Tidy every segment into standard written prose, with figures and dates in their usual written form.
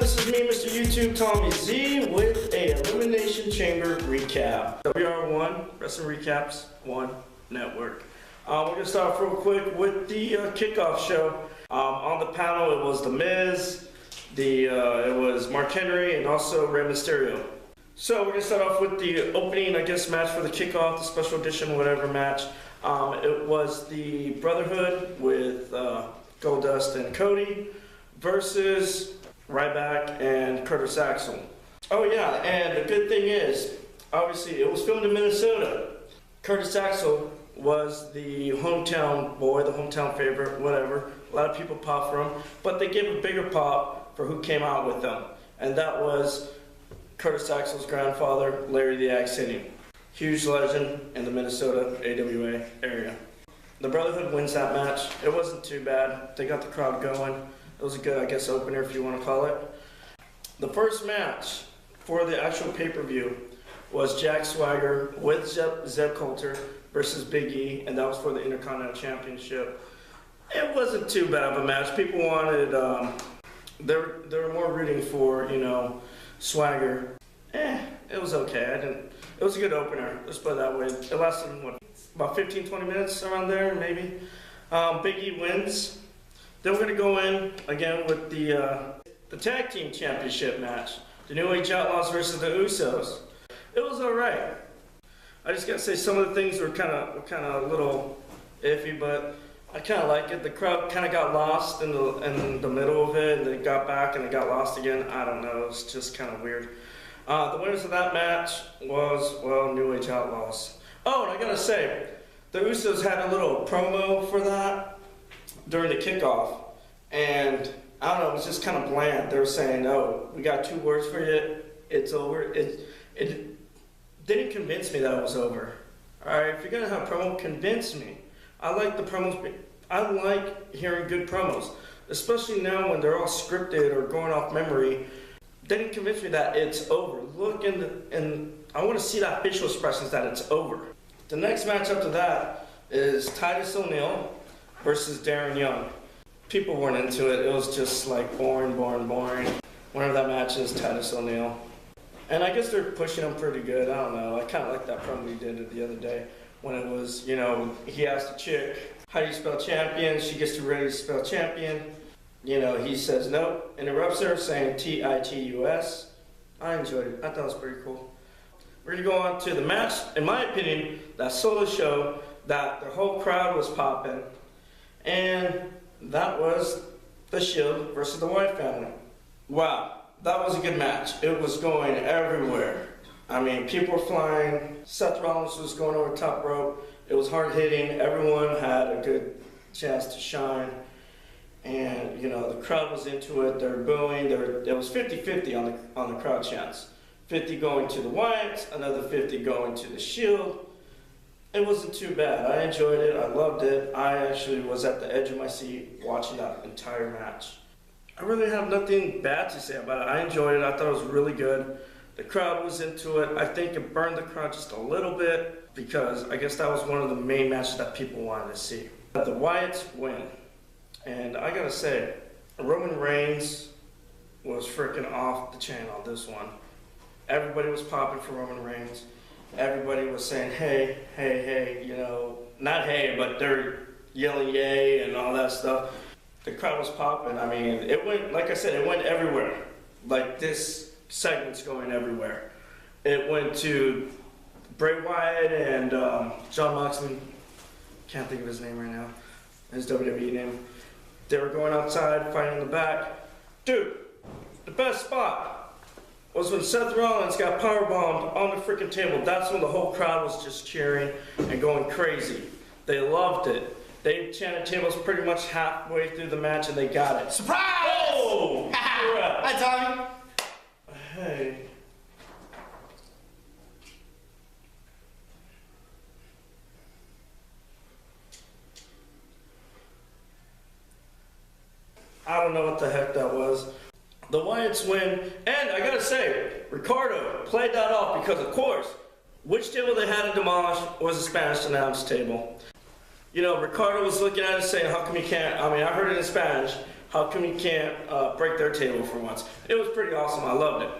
This is me, Mr. YouTube Tommy Z, with a Elimination Chamber recap. WR1 Wrestling Recaps 1 Network. We're going to start off real quick with the kickoff show. On the panel, it was The Miz, it was Mark Henry, and also Rey Mysterio. So we're going to start off with the opening, match for the kickoff, the special edition, whatever match. It was the Brotherhood with Goldust and Cody versus Ryback and Curtis Axel. Oh yeah, and the good thing is, obviously, it was filmed in Minnesota. Curtis Axel was the hometown boy, the hometown favorite, whatever. A lot of people pop for him, but they gave a bigger pop for who came out with them, and that was Curtis Axel's grandfather, Larry the Axe City. Huge legend in the Minnesota AWA area. The Brotherhood wins that match. It wasn't too bad. They got the crowd going. It was a good, opener if you want to call it. The first match for the actual pay-per-view was Jack Swagger with Zeb Coulter versus Big E, and that was for the Intercontinental Championship. It wasn't too bad of a match. People wanted, they were more rooting for, Swagger. It was okay. It was a good opener, let's put it that way. It lasted, about 15-20 minutes around there, maybe. Big E wins. Then we're going to go in again with the Tag Team Championship match. The New Age Outlaws versus the Usos. It was alright. I just got to say some of the things were kind of a little iffy, but I kind of like it. The crowd kind of got lost in the middle of it, and they got back and they got lost again. I don't know, it's just kind of weird. The winners of that match was, well, New Age Outlaws. Oh, and I gotta say, the Usos had a little promo for that during the kickoff, and I don't know, it was just kind of bland. They were saying, "Oh, we got 2 words for you. It's over." It didn't convince me that it was over. All right, if you're gonna have promo, convince me. I like the promos. I like hearing good promos, especially now when they're all scripted or going off memory. They didn't convince me that it's over. Look and I want to see that facial expressions that it's over. The next match after that is Titus O'Neil versus Darren Young. People weren't into it. It was just like boring. Whenever that match is, Titus O'Neil. And I guess they're pushing him pretty good. I don't know. I kind of like that promo he did the other day when it was, he asked the chick, "How do you spell champion?" She gets too ready to spell champion. He says no, interrupts her, saying Titus. I enjoyed it. I thought it was pretty cool. We're going to go on to the match, in my opinion, that solo show that the whole crowd was popping, and that was The Shield versus the Wyatt family. Wow, that was a good match. It was going everywhere. I mean, people were flying. Seth Rollins was going over the top rope. It was hard hitting. Everyone had a good chance to shine. And, the crowd was into it. They were booing. It was 50-50 on the crowd chants. 50 going to the Wyatts, another 50 going to the Shield. It wasn't too bad. I enjoyed it. I loved it. I actually was at the edge of my seat watching that entire match. I really have nothing bad to say about it. I enjoyed it. I thought it was really good. The crowd was into it. I think it burned the crowd just a little bit because I guess that was one of the main matches that people wanted to see. The Wyatts win. And I gotta say, Roman Reigns was freaking off the chain on this one. Everybody was popping for Roman Reigns. Everybody was saying, hey, not hey, but they're yelling yay and all that stuff. The crowd was popping. I mean, it went, like I said, it went everywhere. Like this segment's going everywhere. It went to Bray Wyatt and Jon Moxley. Can't think of his name right now. His WWE name. They were going outside, fighting in the back. Dude, the best spot was when Seth Rollins got powerbombed on the freaking table. That's when the whole crowd was just cheering and going crazy. They loved it. They chanted tables pretty much halfway through the match and they got it. Surprise! Oh! Hi, Tommy. Hey. I don't know what the heck that was. The Wyatts win, and I gotta say, Ricardo played that off because, of course, which table they had to demolish was the Spanish announce table. Ricardo was looking at it saying, how come you can't, I heard it in Spanish, How come you can't break their table for once? It was pretty awesome. I loved it.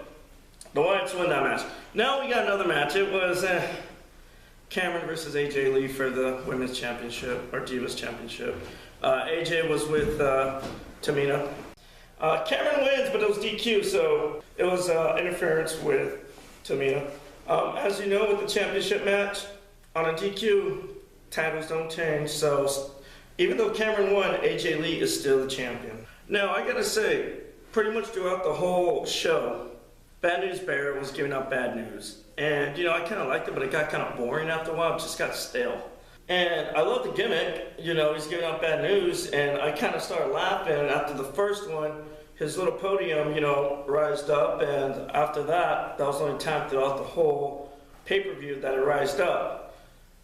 The Wyatts win that match. Now we got another match. It was Cameron versus AJ Lee for the Women's Championship, or Divas Championship. AJ was with Tamina. Cameron wins, but it was DQ, so it was interference with Tamina. As you know, with the championship match, on a DQ, titles don't change, so even though Cameron won, AJ Lee is still the champion. Now, I gotta say, pretty much throughout the whole show, Bad News Bear was giving out bad news. And, you know, I kind of liked it, but it got kind of boring after a while. It just got stale. And I love the gimmick. You know, he's giving out bad news, and I kind of started laughing. After the first one, his little podium, you know, rised up, and after that, that was the only time throughout the whole pay-per-view that it rised up.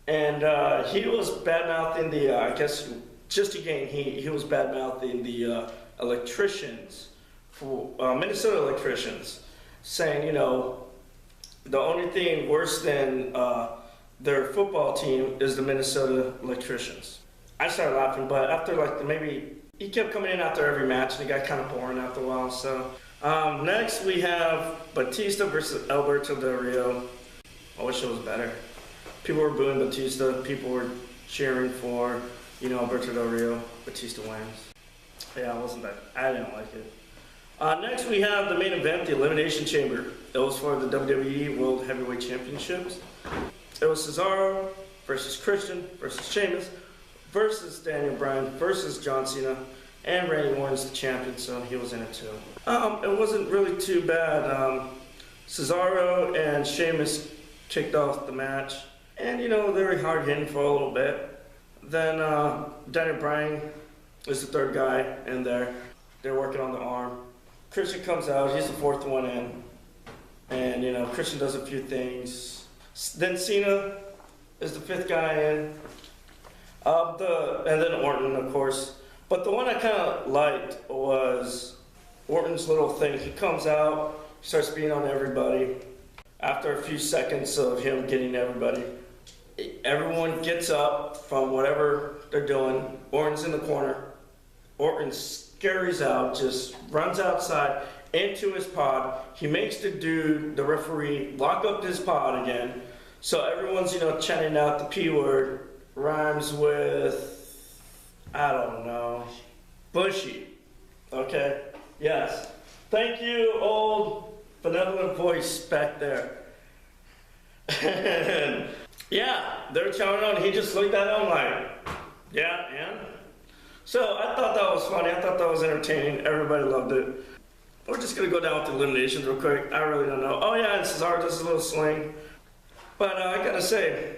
And he was bad-mouthing the, I guess, just again, he was bad-mouthing the electricians, Minnesota electricians, saying, you know, the only thing worse than their football team is the Minnesota electricians. I started laughing, but after like he kept coming in after every match, and it got kind of boring after a while. So next we have Batista versus Alberto Del Rio. I wish it was better. People were booing Batista. People were cheering for, you know, Alberto Del Rio. Batista wins. Yeah, it wasn't that. I didn't like it. Next we have the main event, the Elimination Chamber. It was for the WWE World Heavyweight Championships. It was Cesaro versus Christian versus Sheamus versus Daniel Bryan versus John Cena, and Randy Orton's the champion, so he was in it too. It wasn't really too bad. Cesaro and Sheamus kicked off the match, and you know, they were hard hitting for a little bit. Then Daniel Bryan is the third guy in there. They're working on the arm. Christian comes out, he's the fourth one in. And you know, Christian does a few things. Then Cena is the fifth guy in. And then Orton, of course. But the one I kind of liked was Orton's little thing. He comes out, starts beating on everybody. After a few seconds of him getting everybody, everyone gets up from whatever they're doing. Orton's in the corner. Orton scurries out, just runs outside into his pod. He makes the referee, lock up his pod again. So everyone's, you know, chanting out the P word. Rhymes with, I don't know, bushy. Okay? Yes. Thank you, old benevolent voice back there. And yeah, they're shouting out, and he just looked at him like, yeah, and? So I thought that was funny. I thought that was entertaining. Everybody loved it. We're just going to go down with the eliminations real quick. I really don't know. Oh, yeah, and Cesaro does his little sling. But I got to say,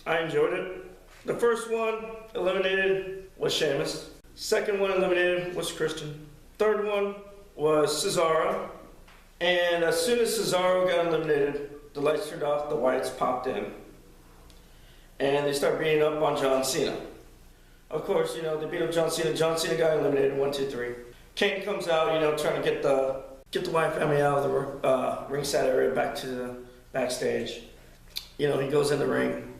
I enjoyed it. The first one eliminated was Sheamus. Second one eliminated was Christian. Third one was Cesaro. And as soon as Cesaro got eliminated, the lights turned off, the Wyatts popped in. And they start beating up on John Cena. Of course, you know, they beat up John Cena. John Cena got eliminated, 1, 2, 3. Kane comes out, you know, trying to get the Wyatt family out of the ringside area back to the backstage. You know, he goes in the ring.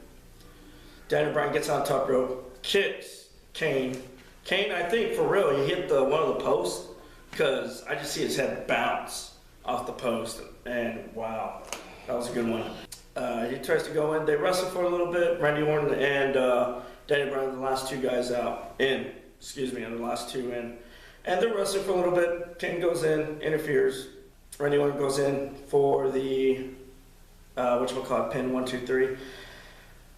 Daniel Bryan gets on top rope, kicks Kane. Kane, I think, for real, he hit one of the posts, because I just see his head bounce off the post, and wow, that was a good one. He tries to go in. They wrestle for a little bit. Randy Orton and Daniel Bryan, the last two guys and the last two in. And they're wrestling for a little bit. Kane goes in, interferes. Randy Orton goes in for the, pin, 1, 2, 3.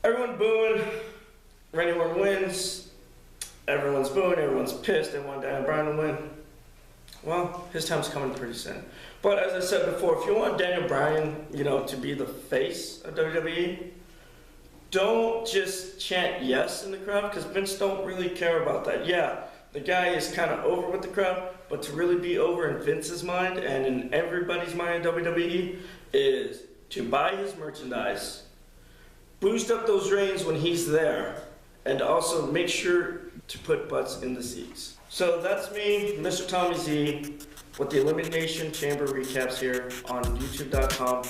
Everyone booing. Randy Orton wins. Everyone's booing. Everyone's pissed. They want Daniel Bryan to win. Well, his time's coming pretty soon. But as I said before, if you want Daniel Bryan, you know, to be the face of WWE, don't just chant yes in the crowd, because Vince don't really care about that. Yeah, the guy is kind of over with the crowd, but to really be over in Vince's mind and in everybody's mind in WWE is to buy his merchandise, boost up those reigns when he's there, and also make sure to put butts in the seats. So that's me, Mr. Tommy Z, with the Elimination Chamber recaps here on YouTube.com,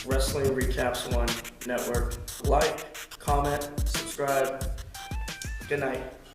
Wrestling Recaps 1 Network. Like, comment, subscribe. Good night.